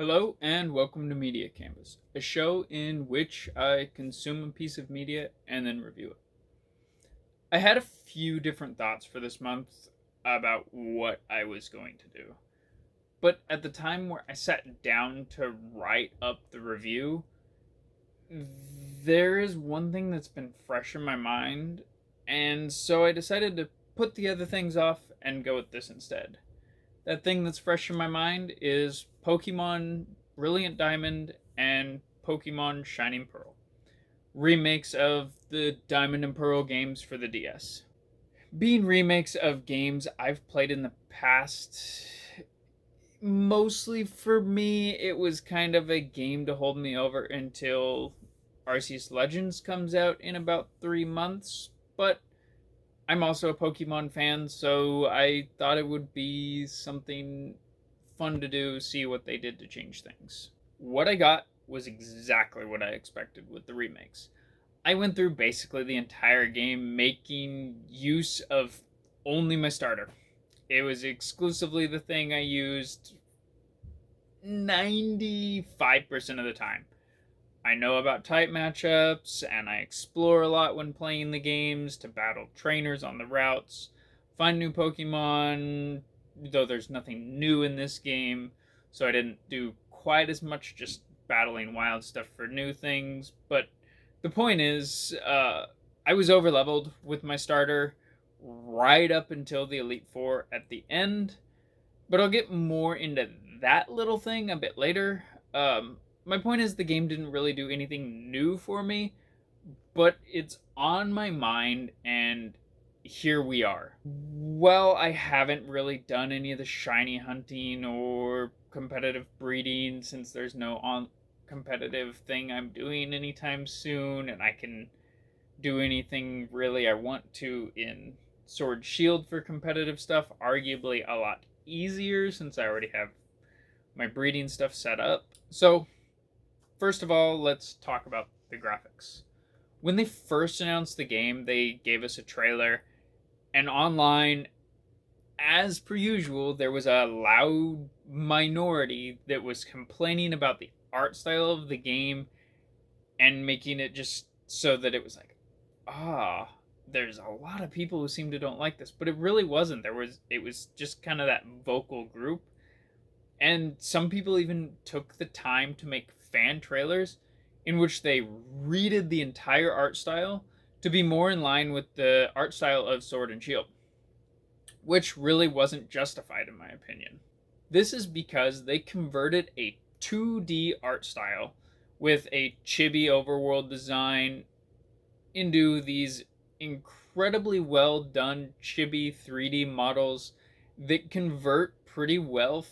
Hello and welcome to Media Canvas, a show in which I consume a piece of media and then review it. I had a few different thoughts for this month about what I was going to do. But at the time where I sat down to write up the review, there is one thing that's been fresh in my mind, and so I decided to put the other things off and go with this instead. That thing that's fresh in my mind is Pokemon Brilliant Diamond and Pokemon Shining Pearl, remakes of the Diamond and Pearl games for the DS. Being remakes of games I've played in the past, mostly for me, it was kind of a game to hold me over until Arceus Legends comes out in about 3 months, but I'm also a Pokemon fan, so I thought it would be something fun to do, see what they did to change things. What I got was exactly what I expected with the remakes. I went through basically the entire game making use of only my starter. It was exclusively the thing I used 95% of the time. I know about type matchups, and I explore a lot when playing the games to battle trainers on the routes, find new Pokemon, though there's nothing new in this game, so I didn't do quite as much just battling wild stuff for new things. But the point is, I was overleveled with my starter right up until the Elite Four at the end, but I'll get more into that little thing a bit later. My point is, the game didn't really do anything new for me, but it's on my mind, and here we are. Well, I haven't really done any of the shiny hunting or competitive breeding since there's no on competitive thing I'm doing anytime soon, and I can do anything really I want to in Sword Shield for competitive stuff, arguably a lot easier since I already have my breeding stuff set up. So, first of all, let's talk about the graphics. When they first announced the game, they gave us a trailer, and online, as per usual, there was a loud minority that was complaining about the art style of the game and making it just so that it was like, there's a lot of people who seem to don't like this, but it really wasn't. It was just kind of that vocal group, and some people even took the time to make fan trailers in which they redid the entire art style to be more in line with the art style of Sword and Shield, which really wasn't justified in my opinion. This is because they converted a 2D art style with a chibi overworld design into these incredibly well done chibi 3D models that convert pretty well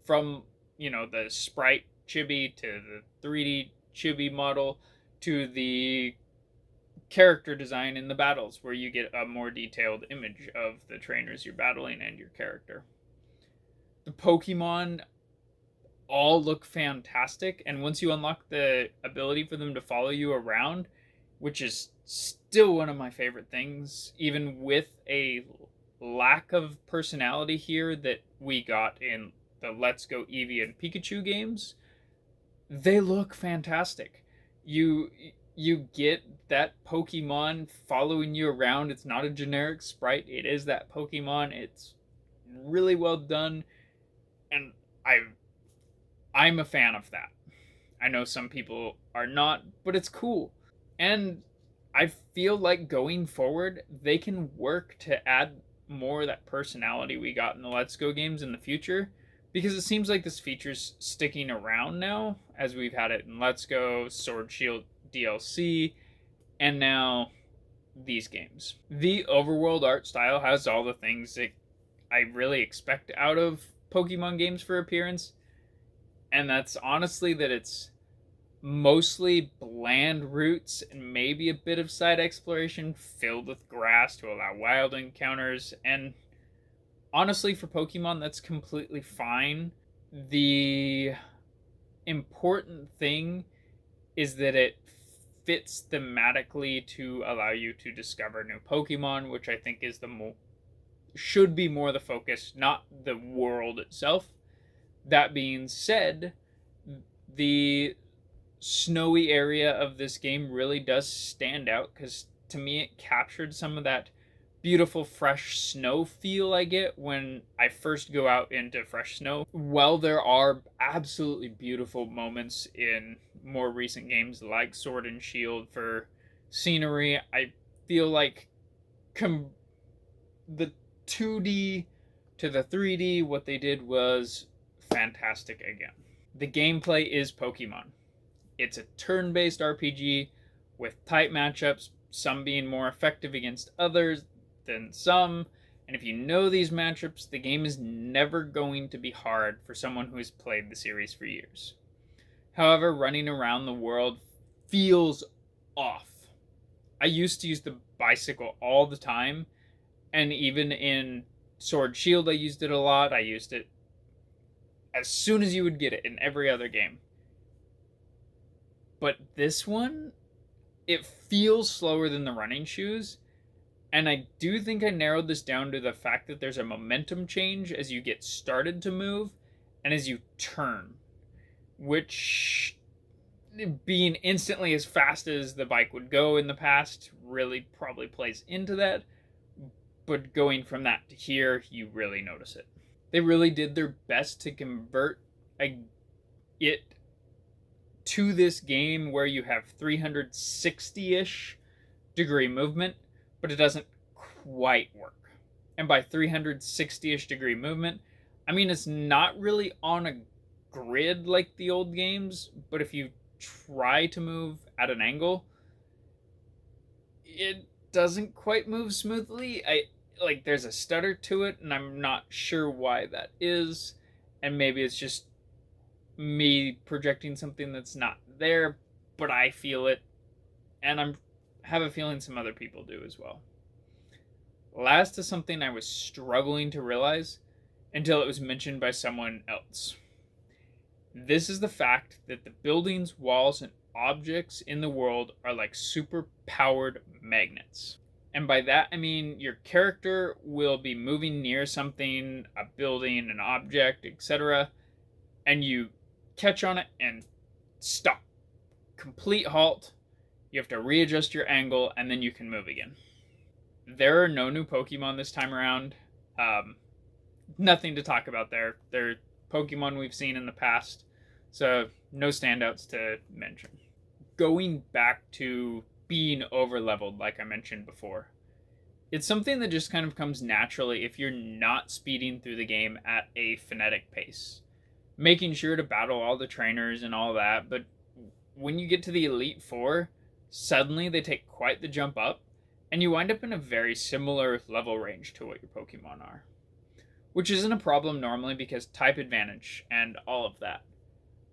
from, the sprite chibi to the 3D chibi model to the character design in the battles, where you get a more detailed image of the trainers you're battling and your character. The Pokemon all look fantastic, and once you unlock the ability for them to follow you around, which is still one of my favorite things, even with a lack of personality here that we got in the Let's Go Eevee and Pikachu games, they look fantastic. You get that Pokemon following you around. It's not a generic sprite. It is that Pokemon. It's really well done, and I'm a fan of that. I know some people are not, but it's cool. And I feel like going forward, they can work to add more of that personality we got in the Let's Go games in the future, because it seems like this feature's sticking around now, as we've had it in Let's Go, Sword Shield DLC, and now these games. The overworld art style has all the things that I really expect out of Pokemon games for appearance, and that's honestly that it's mostly bland routes and maybe a bit of side exploration filled with grass to allow wild encounters. And honestly, for Pokemon, that's completely fine. The important thing is that it fits thematically to allow you to discover new Pokemon, which I think is should be more the focus, not the world itself. That being said, the snowy area of this game really does stand out because to me it captured some of that beautiful fresh snow feel I get when I first go out into fresh snow. While there are absolutely beautiful moments in more recent games like Sword and Shield for scenery, I feel like the 2D to the 3D, what they did was fantastic again. The gameplay is Pokemon. It's a turn based RPG with tight matchups, some being more effective against others than some. And if you know these matchups, the game is never going to be hard for someone who has played the series for years. However, running around the world feels off. I used to use the bicycle all the time, and even in Sword Shield, I used it a lot. I used it as soon as you would get it in every other game. But this one, it feels slower than the running shoes. And I do think I narrowed this down to the fact that there's a momentum change as you get started to move and as you turn, which being instantly as fast as the bike would go in the past really probably plays into that. But going from that to here, you really notice it. They really did their best to convert it to this game where you have 360-ish degree movement, but it doesn't quite work. And by 360-ish degree movement, I mean it's not really on a grid like the old games, but if you try to move at an angle, it doesn't quite move smoothly. There's a stutter to it, and I'm not sure why that is. And maybe it's just me projecting something that's not there, but I feel it, and I have a feeling some other people do as well. Last is something I was struggling to realize until it was mentioned by someone else. This is the fact that the buildings, walls, and objects in the world are like super powered magnets. And by that, I mean your character will be moving near something, a building, an object, etc., and you catch on it and stop. Complete halt. You have to readjust your angle, and then you can move again. There are no new Pokemon this time around. Nothing to talk about there. They're Pokemon we've seen in the past, so no standouts to mention. Going back to being overleveled, like I mentioned before, it's something that just kind of comes naturally if you're not speeding through the game at a frenetic pace. Making sure to battle all the trainers and all that, but when you get to the Elite Four, suddenly they take quite the jump up, and you wind up in a very similar level range to what your Pokemon are. Which isn't a problem normally because type advantage and all of that.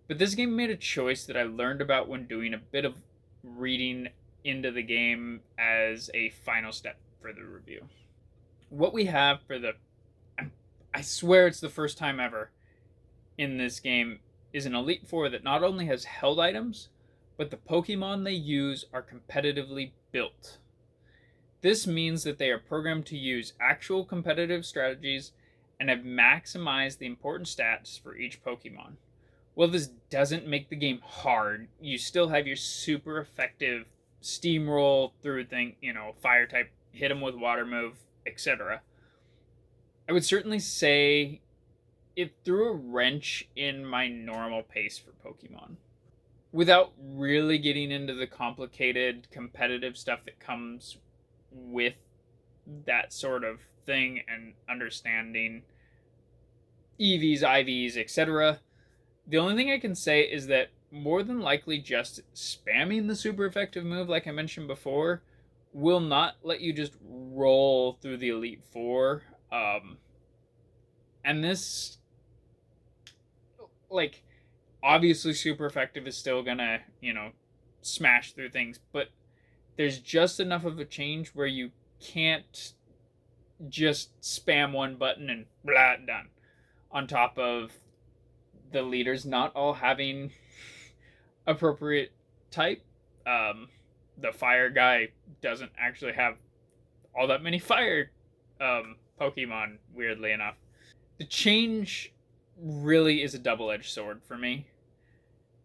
But this game made a choice that I learned about when doing a bit of reading into the game as a final step for the review. What we have for I swear it's the first time ever in this game, is an Elite Four that not only has held items, but the Pokemon they use are competitively built. This means that they are programmed to use actual competitive strategies and have maximized the important stats for each Pokemon. While this doesn't make the game hard, you still have your super effective steamroll through thing, fire type, hit them with water move, etc. I would certainly say it threw a wrench in my normal pace for Pokemon. Without really getting into the complicated competitive stuff that comes with that sort of thing and understanding EVs, IVs, etc., the only thing I can say is that more than likely just spamming the super effective move, like I mentioned before, will not let you just roll through the Elite Four. And this, obviously super effective is still gonna, smash through things, but there's just enough of a change where you can't just spam one button and blah, done. On top of the leaders not all having appropriate type. The fire guy doesn't actually have all that many fire Pokemon, weirdly enough. The change really is a double-edged sword for me,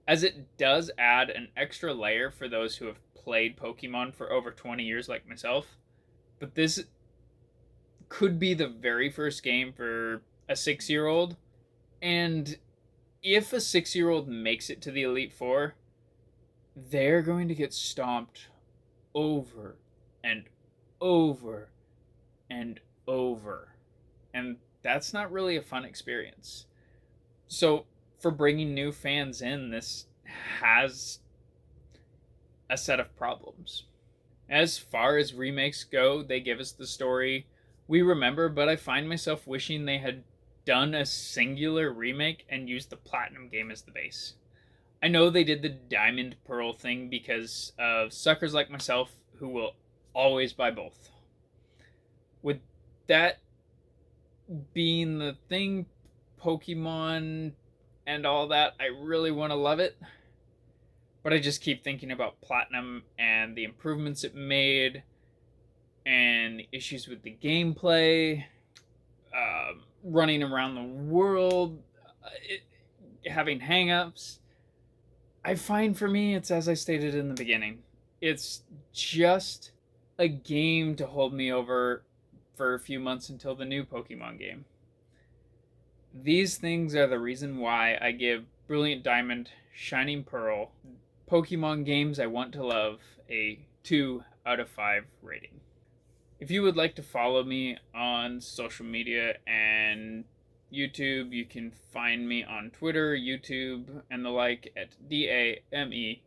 as it does add an extra layer for those who have played Pokemon for over 20 years like myself. But this could be the very first game for a 6-year-old, and if a 6-year-old makes it to the Elite Four, they're going to get stomped over and over and over. And that's not really a fun experience. So, for bringing new fans in, this has a set of problems. As far as remakes go, they give us the story we remember, but I find myself wishing they had done a singular remake and used the Platinum game as the base. I know they did the Diamond Pearl thing because of suckers like myself who will always buy both. With that being the thing, Pokemon and all that, I really want to love it. But I just keep thinking about Platinum and the improvements it made and the issues with the gameplay, running around the world, having hangups. I find for me, it's as I stated in the beginning, it's just a game to hold me over for a few months until the new Pokemon game. These things are the reason why I give Brilliant Diamond, Shining Pearl, Pokemon games I want to love a 2 out of 5 rating. If you would like to follow me on social media and YouTube, you can find me on Twitter, YouTube, and the like at DAMEKAGE.